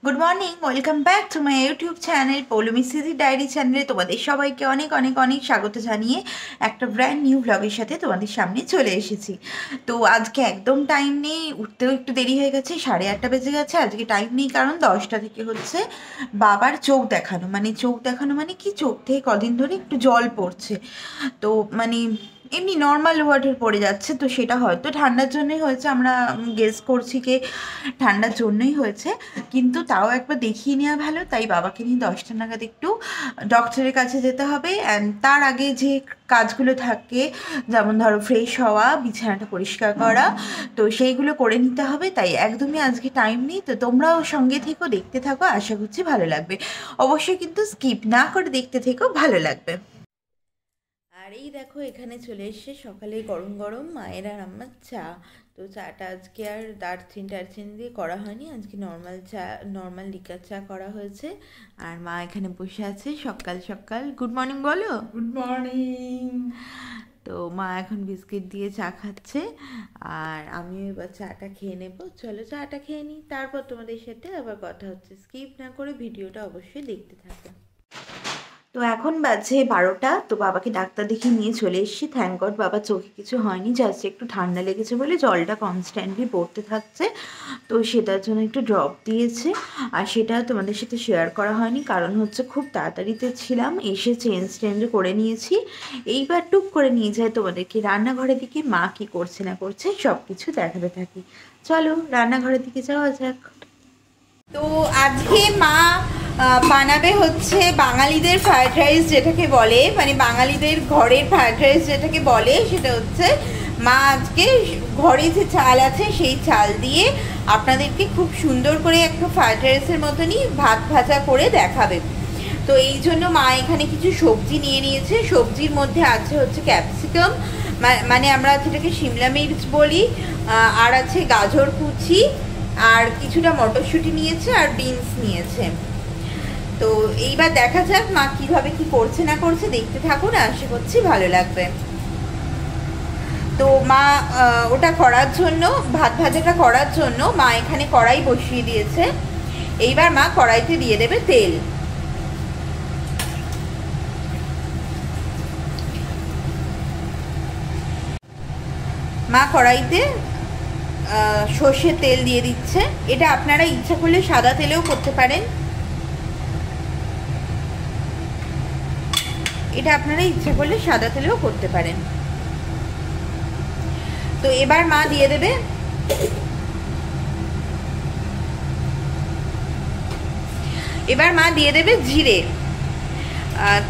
Good morning, welcome back to my YouTube channel পোলো মিসিজি diary চ্যানেলে তোমাদের সবাইকে অনেক অনেক অনেক স্বাগত জানিয়ে একটা ব্র্যান্ড নিউ ব্লগের সাথে তোমাদের সামনে চলে এসেছি। তো আজকে একদম টাইম নেই, উঠতেও একটু দেরি হয়ে গেছে, 8:30 বেজে গেছে। আজকে টাইম নেই কারণ 10টা থেকে হচ্ছে বাবার চোখ দেখানো। চোখ দেখানো মানে কি, চোখ থেকে কদিন ধরে একটু জল পড়ছে। তো এমনি নর্মাল ওয়াটার পড়ে যাচ্ছে, তো সেটা হয়তো ঠান্ডার জন্যই হয়েছে, আমরা গেস করছি যে ঠান্ডার জন্যই হয়েছে। কিন্তু তাও একবার দেখিয়ে নেওয়া ভালো, তাই বাবাকে নিয়ে 10টা নাগাদ একটু ডক্টরের কাছে যেতে হবে। অ্যান্ড তার আগে যে কাজগুলো থাকে, যেমন ধরো ফ্রেশ হওয়া, বিছানাটা পরিষ্কার করা, তো সেইগুলো করে নিতে হবে। তাই একদমই আজকে টাইম নেই। তো তোমরাও সঙ্গে থেকো, দেখতে থাকো, আশা করছি ভালো লাগবে। অবশ্যই কিন্তু স্কিপ না করে দেখতে থেকো, ভালো লাগবে। আর এই দেখো, এখানে চলে এসছে সকালে গরম গরম মায়ের আর আমার চা। তো চাটা আজকে আর দারচিনি দিয়ে করা হয়নি, আজকে নর্মাল চা, নর্মাল লিকার চা করা হয়েছে। আর মা এখানে বসে আছে সকাল সকাল। গুড মর্নিং বলো। Good morning. তো মা এখন বিস্কিট দিয়ে চা খাচ্ছে, আর আমিও এবার চাটা খেয়ে নেবো। চলো চাটা খেয়ে নিই, তারপর তোমাদের সাথে আবার কথা হচ্ছে। স্কিপ না করে ভিডিওটা অবশ্যই দেখতে থাকো। তো এখন বাজে 12টা। তো বাবাকে ডাক্তার দেখিয়ে নিয়ে চলে এসেছি। থ্যাংক গড বাবার চোখে কিছু হয়নি, জাস্ট একটু ঠান্ডা লেগেছে বলে জলটা কনস্ট্যান্টলি পড়তে থাকছে, তো সেটার জন্য একটু ড্রপ দিয়েছে। আর সেটা তোমাদের সাথে শেয়ার করা হয়নি, কারণ হচ্ছে খুব তাড়াতাড়িতে ছিলাম, এসে চেঞ্জ করে নিয়েছি। এইবার টুক করে নিয়ে যায় তোমাদেরকে রান্নাঘরের দিকে, মা কী করছে না করছে সব কিছু দেখাতে থাকি। চলো রান্নাঘরের দিকে যাওয়া যাক। তো আজকে মা বানাবে হচ্ছে বাঙালিদের ফ্রায়েড রাইস, যেটাকে বলে বাঙালিদের ঘরের ফ্রায়েড রাইস যেটাকে বলে, সেটা হচ্ছে মা আজকে ঘরে যে চাল আছে সেই চাল দিয়ে আপনাদেরকে খুব সুন্দর করে একটা ফ্রায়েড রাইসের মতনই ভাত ভাজা করে দেখাবে। তো এই জন্য মা এখানে কিছু সবজি নিয়ে নিয়েছে। সবজির মধ্যে আছে হচ্ছে ক্যাপসিকাম, আমরা যেটাকে শিমলা মির্চ বলি, আর আছে গাজর কুচি, আর কিছুটা মটরশুঁটি নিয়েছে, আর বিনস নিয়েছে। তো এইবার দেখা যাক মা কিভাবে কি করছে না করছে, দেখতে থাকুন, আশা করছি ভালো লাগবে। তো মা ওটা করার জন্য, ভাত ভাজাটা করার জন্য মা এখানে কড়াই বসিয়ে দিয়েছে। এইবার মা কড়াইতে দিয়ে দেবে তেল। মা কড়াইতে সর্ষের তেল দিয়ে দিচ্ছে। এটা আপনারা ইচ্ছা করলে সাদা তেলেও করতে পারেন, এটা আপনারা ইচ্ছা করলে সাদা তেলেও করতে পারেন। তো এবার মা দিয়ে দেবে জিরে।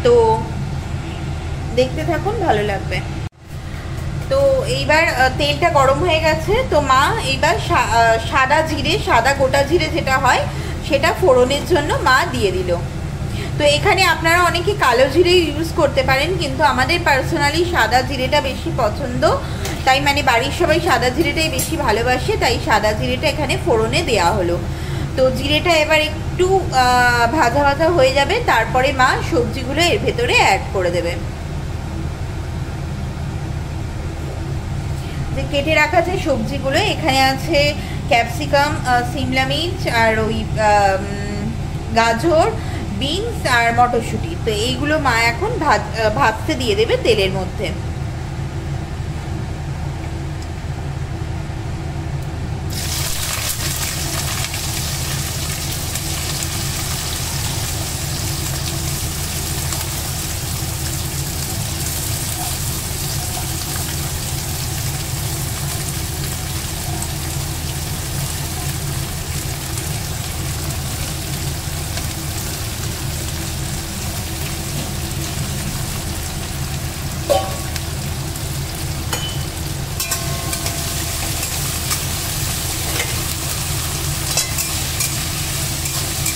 তো দেখতে থাকুন, ভালো লাগবে। তো এইবার তেলটা গরম হয়ে গেছে, তো মা এইবার সাদা জিরে, সাদা গোটা জিরে যেটা হয়, সেটা ফোড়নের জন্য মা দিয়ে দিল। তো এখানে আপনারা অনেকে কালো জিরে ইউজ করতে পারেন, কিন্তু আমাদের পার্সোনালি সাদা জিরেটা বেশি পছন্দ, তাই বাড়ির সবাই সাদা জিরেটাই বেশি ভালোবাসে, তাই সাদা জিরেটা এখানে ফোড়নে দেওয়া হলো। তো জিরেটা এবার একটু ভাজা ভাজা হয়ে যাবে, তারপরে মা সবজিগুলো এর ভেতরে অ্যাড করে দেবে। যে কেটে রাখা যে সবজিগুলো, এখানে আছে ক্যাপসিকাম, সিমলা মির্চ, আর ওই গাজর, বিনস আর মটরশুঁটি। তো এইগুলো মা এখন ভাজতে দিয়ে দেবে তেলের মধ্যে।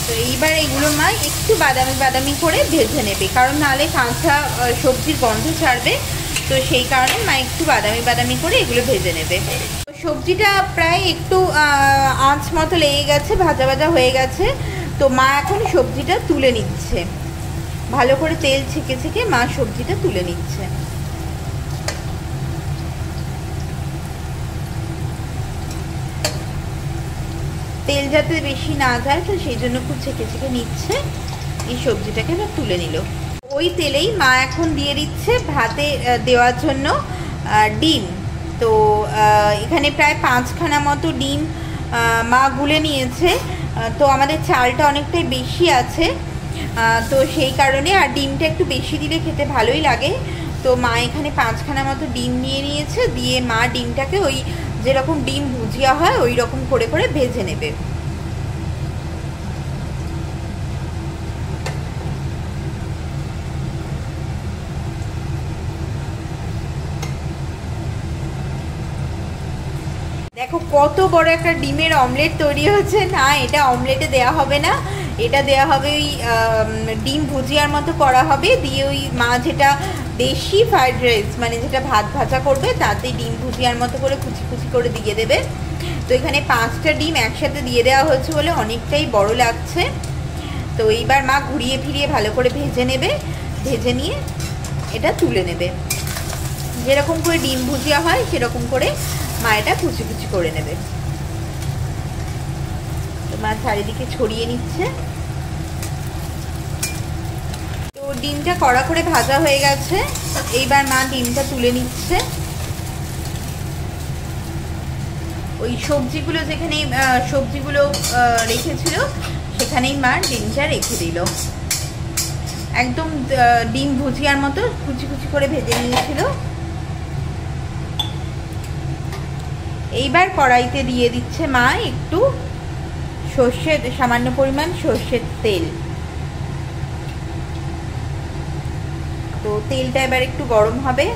তো এইবার এগুলো মা একটু বাদামি বাদামি করে ভেজে নেবে, কারণ নাহলে কাঁচা সবজির গন্ধ ছাড়বে। তো সেই কারণে মা একটু বাদামি বাদামি করে এগুলো ভেজে নেবে। তো সবজিটা প্রায় একটু আঁচ মতো লেগে গেছে, ভাজা ভাজা হয়ে গেছে। তো মা এখন সবজিটা তুলে নিচ্ছে, ভালো করে তেল ছেঁকে ছেঁকে মা সবজিটা তুলে নিচ্ছে। তেল যাতে বেশি না যায়, তো সেই জন্য খুব ছেঁকে ছেঁকে নিচ্ছে। এই সবজিটাকে এবার তুলে নিল। ওই তেলেই মা এখন দিয়ে দিচ্ছে ভাতে দেওয়ার জন্য ডিম। তো এখানে প্রায় 5খানা মতো ডিম মা গুলে নিয়েছে। তো আমাদের চালটা অনেকটাই বেশি আছে, তো সেই কারণে, আর ডিমটা একটু বেশি দিলে খেতে ভালোই লাগে। তো মা এখানে 5খানা মতো ডিম নিয়ে নিয়েছে, দিয়ে মা ডিমটাকে ওই যেরকম ডিম ভুজিয়া হয় ওই রকম করে করে ভেজে নেবে। দেখো কত বড় একটা ডিমের অমলেট তৈরি হচ্ছে। না, এটা অমলেটে দেওয়া হবে না, এটা দেওয়া হবে ওই ডিম ভুজিয়ার মতো করা হবে। দিয়ে ওই মা যেটা দেশি ফ্রাইড রাইস, মানে যেটা ভাত ভাজা করবে, তাতে ডিম ভুজিয়ার মতো করে কুচি কুচি করে দিয়ে দেবে। তো এখানে 5টা ডিম একসাথে দিয়ে দেওয়া হয়েছে বলে অনেকটাই বড় লাগছে। তো এইবার মা ঘুরিয়ে ফিরিয়ে ভালো করে ভেজে নেবে, ভেজে নিয়ে এটা তুলে নেবে। যেরকম করে ডিম ভুজিয়া হয় সেরকম করে মা এটা কুচি কুচি করে নেবে। তো মা চারিদিকে ছড়িয়ে নিচ্ছে। তো ডিমটা কড়া করে ভাজা হয়ে গেছে, এইবার মা ডিমটা তুলে নিচ্ছে। ওই সবজিগুলো যেখানে সবজিগুলো রেখেছিল সেখানেই মা ডিমটা রেখে দিল। একদম ডিম ভুজিয়ার মতো কুচি কুচি করে ভেজে নিয়েছিল। এইবার কড়াইতে দিয়ে দিচ্ছে মা একটু সর্ষের, সামান্য পরিমাণ সর্ষের তেল। তো তেলটা এবার একটু গরম হবে।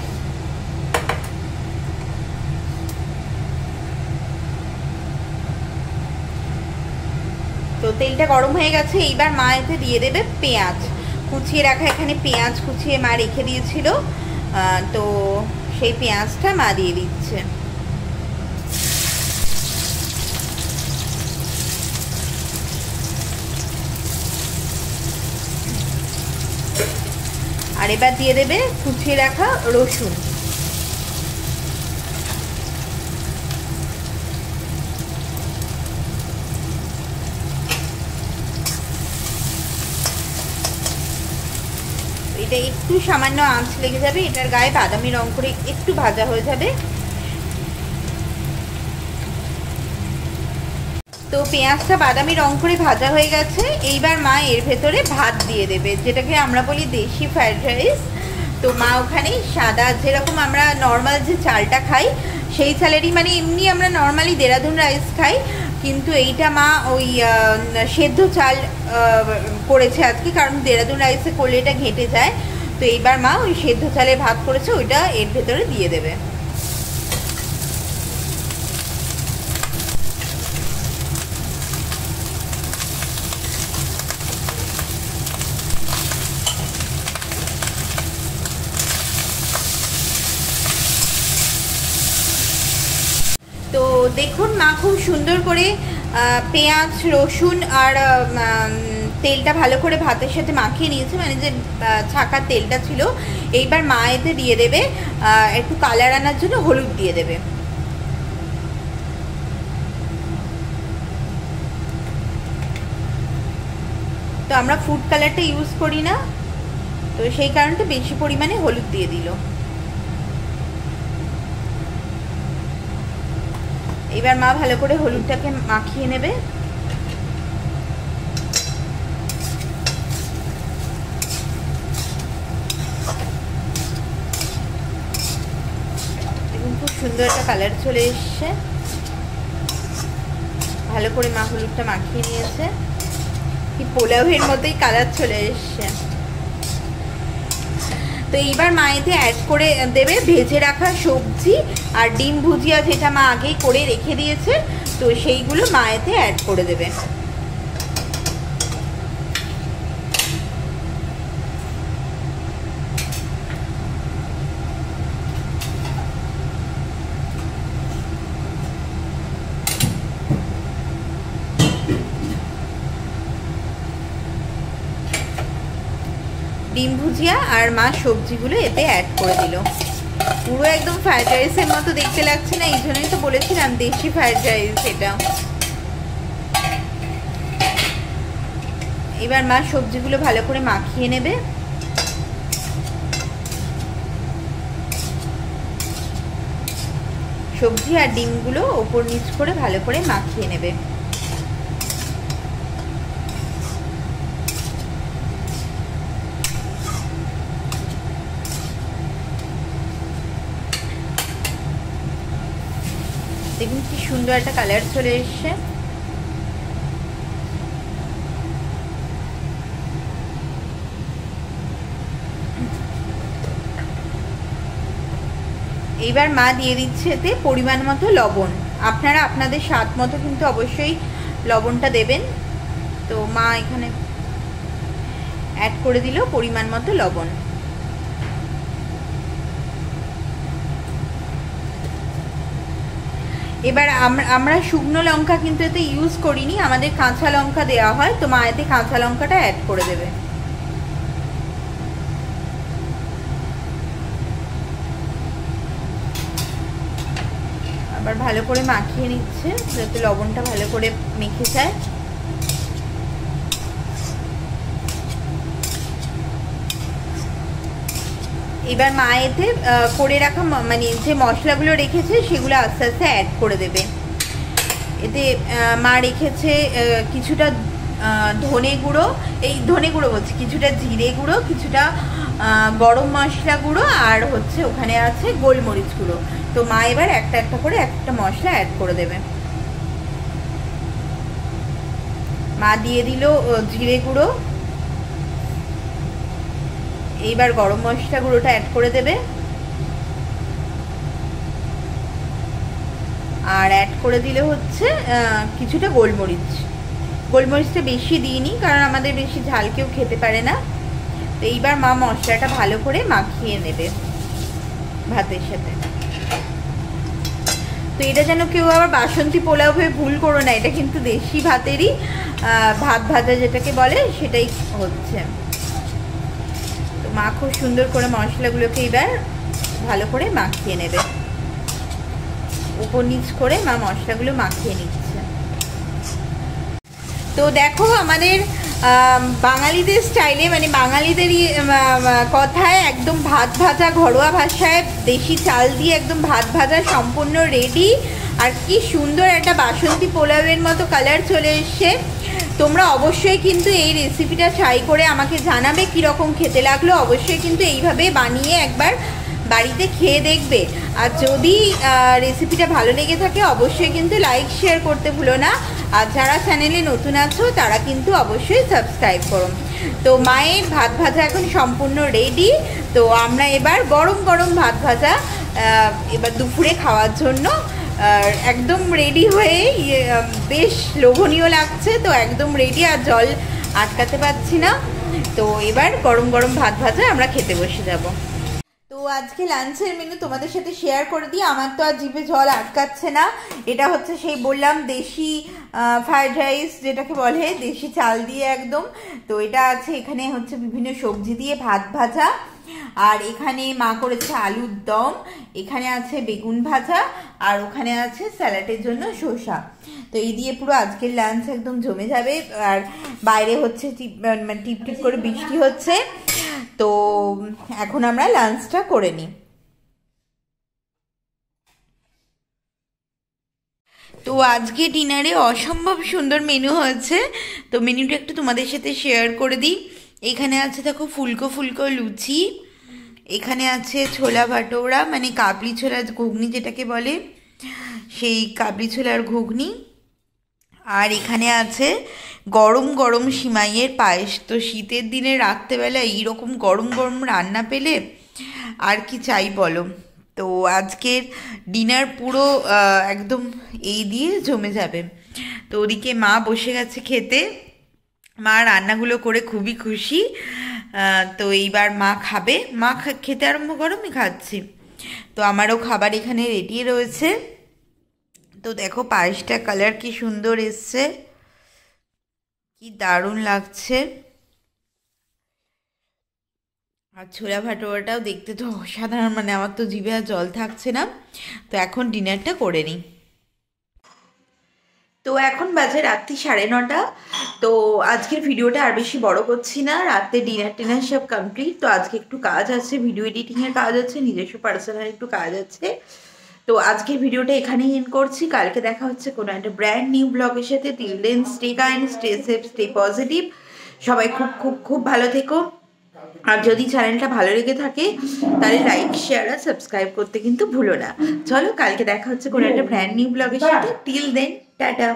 তো তেলটা গরম হয়ে গেছে, এইবার মা এতে দিয়ে দেবে পেঁয়াজ কুচিয়ে রাখা। এখানে পেঁয়াজ কুচিয়ে মা রেখে দিয়েছিল, তো সেই পেঁয়াজটা মা দিয়ে দিচ্ছে। আর এবার দিয়ে দেবে কুচিয়ে রাখা রসুন। এটা একটু সামান্য আঁচ লেগে যাবে, এটার গায়ে বাদামি রং করে একটু ভাজা হয়ে যাবে। তো পেঁয়াজটা বাদামি রং করে ভাজা হয়ে গেছে। এইবার মা এর ভেতরে ভাত দিয়ে দেবে, যেটাকে আমরা বলি দেশি ফ্রাইড রাইস। তো মা ওখানে সাদা, যেরকম আমরা নর্মাল যে চালটা খাই সেই চালেরই, মানে এমনি আমরা নর্মালি দেরাদুন রাইস খাই, কিন্তু এইটা মা ওই সেদ্ধ চাল করেছে আজকে, কারণ দেরাদুন রাইসে করলে এটা ঘেঁটে যায়। তো এইবার মা ওই সেদ্ধ চালের ভাত করেছে, ওইটা এর ভেতরে দিয়ে দেবে। তো দেখুন মা খুব সুন্দর করে পেঁয়াজ, রসুন আর তেলটা ভালো করে ভাতের সাথে মাখিয়ে নিয়েছে, মানে যে ছাঁকার তেলটা ছিল। এইবার মা এতে দিয়ে দেবে একটু কালার আনার জন্য হলুদ দিয়ে দেবে। তো আমরা ফুড কালারটা ইউজ করি না, তো সেই কারণে বেশি পরিমাণে হলুদ দিয়ে দিল। এবার মা ভালো করে হলুদটাকে মাখিয়ে নেবে। দেখুন খুব সুন্দর একটা কালার চলে এসছে। ভালো করে মা হলুদটা মাখিয়ে নিয়েছে, কি পোলাওয়ের মতোই কালার চলে এসছে। তো এইবার মা এতে অ্যাড করে দেবে ভেজে রাখা সবজি আর ডিম ভুজিয়া, যেটা মা আগেই করে রেখে দিয়েছে। তো সেইগুলো মা এতে অ্যাড করে দেবে। ডিম ভুজিয়া আর মা সবজিগুলো এতে অ্যাড করে দিল। পুরো একদম ফ্রাইড রাইসের মতো দেখতে লাগছে না, এই জন্যই তো বলেছিলাম দেশি ফ্রাইড রাইস এটা। এবার মা সবজিগুলো ভালো করে মাখিয়ে নেবে। সবজি আর ডিমগুলো ওপর নিচ করে ভালো করে মাখিয়ে নেবে। দেখুন কি সুন্দর একটা কালার চলে এসছে। এইবার মা দিয়ে দিচ্ছে এতে পরিমাণ মতো লবণ। আপনারা আপনাদের স্বাদ মতো কিন্তু অবশ্যই লবণটা দেবেন। তো মা এখানে অ্যাড করে দিল পরিমাণ মতো লবণ। এবার আমরা শুকনো লঙ্কা কিন্তু এতে ইউজ করিনি, আমাদের কাঁচা লঙ্কা দেওয়া হয়। তো মা এতে কাঁচা লঙ্কাটা অ্যাড করে দেবে। আবার ভালো করে মাখিয়ে নিচ্ছে যাতে লবণটা ভালো করে মেখে যায়। এবার মা এতে করে রাখা মানে যে মশলাগুলো রেখেছে সেগুলো আস্তে আস্তে অ্যাড করে দেবে। এতে মা রেখেছে কিছুটা ধনে গুঁড়ো, এই ধনে গুঁড়ো বলছি, কিছুটা জিরে গুঁড়ো, কিছুটা গরম মশলা গুঁড়ো, আর হচ্ছে ওখানে আছে গোলমরিচ গুঁড়ো। তো মা এবার একটা একটা করে একটা মশলা অ্যাড করে দেবে। মা দিয়ে দিল জিরে গুঁড়ো, এইবার গরম মশলা গুঁড়োটা অ্যাড করে দেবে, আর অ্যাড করে দিলে হচ্ছে কিছুটা গোলমরিচ। গোলমরিচটা বেশি দিইনি কারণ আমাদের বেশি ঝাল কেউ খেতে পারে না। তো এইবার মা মশলাটা ভালো করে মাখিয়ে নেবে ভাতের সাথে। তো এটা যেন কেউ আবার বাসন্তী পোলাও ভেবে ভুল করো না, এটা কিন্তু দেশি ভাতেরই ভাত ভাজা যেটাকে বলে সেটাই হচ্ছে। তো মা খুব সুন্দর করে মশলাগুলোকে এবার ভালো করে মাখিয়ে নেবে, উপর নিচ করে মা মশলাগুলো মাখিয়ে নিচ্ছে। তো দেখো আমাদের বাঙালিদের স্টাইলে, মানে বাঙালিদেরই কথায় একদম ভাত ভাজা, ঘরোয়া ভাষায় দেশি চাল দিয়ে একদম ভাত ভাজা সম্পূর্ণ রেডি। আর কি সুন্দর একটা বাসন্তী পোলাওয়ের মতো কালার চলে এসছে। তোমরা অবশ্যই কিন্তু এই রেসিপিটা ট্রাই করে আমাকে জানাবে কীরকম খেতে লাগলো। অবশ্যই কিন্তু এইভাবে বানিয়ে একবার বাড়িতে খেয়ে দেখবে। আর যদি রেসিপিটা ভালো লেগে থাকে অবশ্যই কিন্তু লাইক শেয়ার করতে ভুলো না। আর যারা চ্যানেলে নতুন আছো তারা কিন্তু অবশ্যই সাবস্ক্রাইব করো। তো মায়ের ভাত ভাজা এখন সম্পূর্ণ রেডি। তো আমরা এবার গরম গরম ভাত ভাজা এবার দুপুরে খাওয়ার জন্য একদম রেডি হয়ে বেশ লোভনীয় লাগছে। তো একদম রেডি, আর জল আটকাতে পারছি না। তো এবার গরম গরম ভাত ভাজা আমরা খেতে বসে যাব। তো আজকে লাঞ্চের মেনু তোমাদের সাথে শেয়ার করে দিই। আমার তো আর জিভে জল আটকাচ্ছে না। এটা হচ্ছে সেই বললাম দেশি ফ্রাইড রাইস যেটাকে বলে, দেশি চাল দিয়ে একদম। তো এটা আছে, এখানে হচ্ছে বিভিন্ন সবজি দিয়ে ভাত ভাজা, আর এখানে মা করেছে আলুর দম, এখানে আছে বেগুন ভাজা, আর ওখানে আছে স্যালাডের জন্য শসা। তো এই দিয়ে পুরো আজকের লাঞ্চ একদম জমে যাবে। আর বাইরে হচ্ছে টিপ টিপ করে বৃষ্টি হচ্ছে। তো এখন আমরা লাঞ্চটা করে নিই। তো আজকে ডিনারে অসম্ভব সুন্দর মেনু হয়েছে। তো মেনুটা একটু তোমাদের সাথে শেয়ার করে দিই। এখানে আছে দেখো ফুলকো ফুলকো লুচি, এখানে আছে ছোলা ভাটোরা, মানে কাবলি ছোলার ঘুগনি যেটাকে বলে, সেই কাবলি ছোলার ঘুগনি। আর এখানে আছে গরম গরম সিমাইয়ের পায়েস। তো শীতের দিনে রাত্রেবেলা এইরকম গরম গরম রান্না পেলে আর কি চাই বলো। তো আজকের ডিনার পুরো একদম এই দিয়ে জমে যাবে। তো ওদিকে মা বসে গেছে খেতে, মা রান্নাগুলো করে খুবই খুশি। তো এইবার মা খাবে, মা খেতে আরম্ভ করো, আমি খাচ্ছি। তো আমারও খাবার এখানে রেডি রয়েছে। তো দেখো পায়েসটা কালার কি সুন্দর এসছে, কি দারুণ লাগছে। আর ছোলা ভাটোয়াটাও দেখতে তো অসাধারণ, মানে আমার তো জিভে আর জল থাকছে না। তো এখন ডিনারটা করে নিই। তো তো এখন বাজে রাত্রি 9:30। তো আজকের ভিডিওটা আর বেশি বড় করছি না, রাতে ডিনার টিনার সব কমপ্লিট। তো আজকে একটু কাজ আছে, ভিডিও এডিটিংয়ের কাজ আছে, নিজস্ব পার্সোনাল একটু কাজ আছে। তো আজকের ভিডিওটা এখানেই এন্ড করছি। কালকে দেখা হচ্ছে কোনো একটা ব্র্যান্ড নিউ ব্লগের সাথে। Till then stay kind, stay safe, stay positive. সবাই খুব খুব খুব ভালো থেকো। আর যদি চ্যানেলটা ভালো লেগে থাকে তাহলে লাইক, শেয়ার আর সাবস্ক্রাইব করতে কিন্তু ভুলো না। চলো কালকে দেখা হচ্ছে কোনো একটা ব্র্যান্ড নিউ ব্লগের সাথে। Till then tata.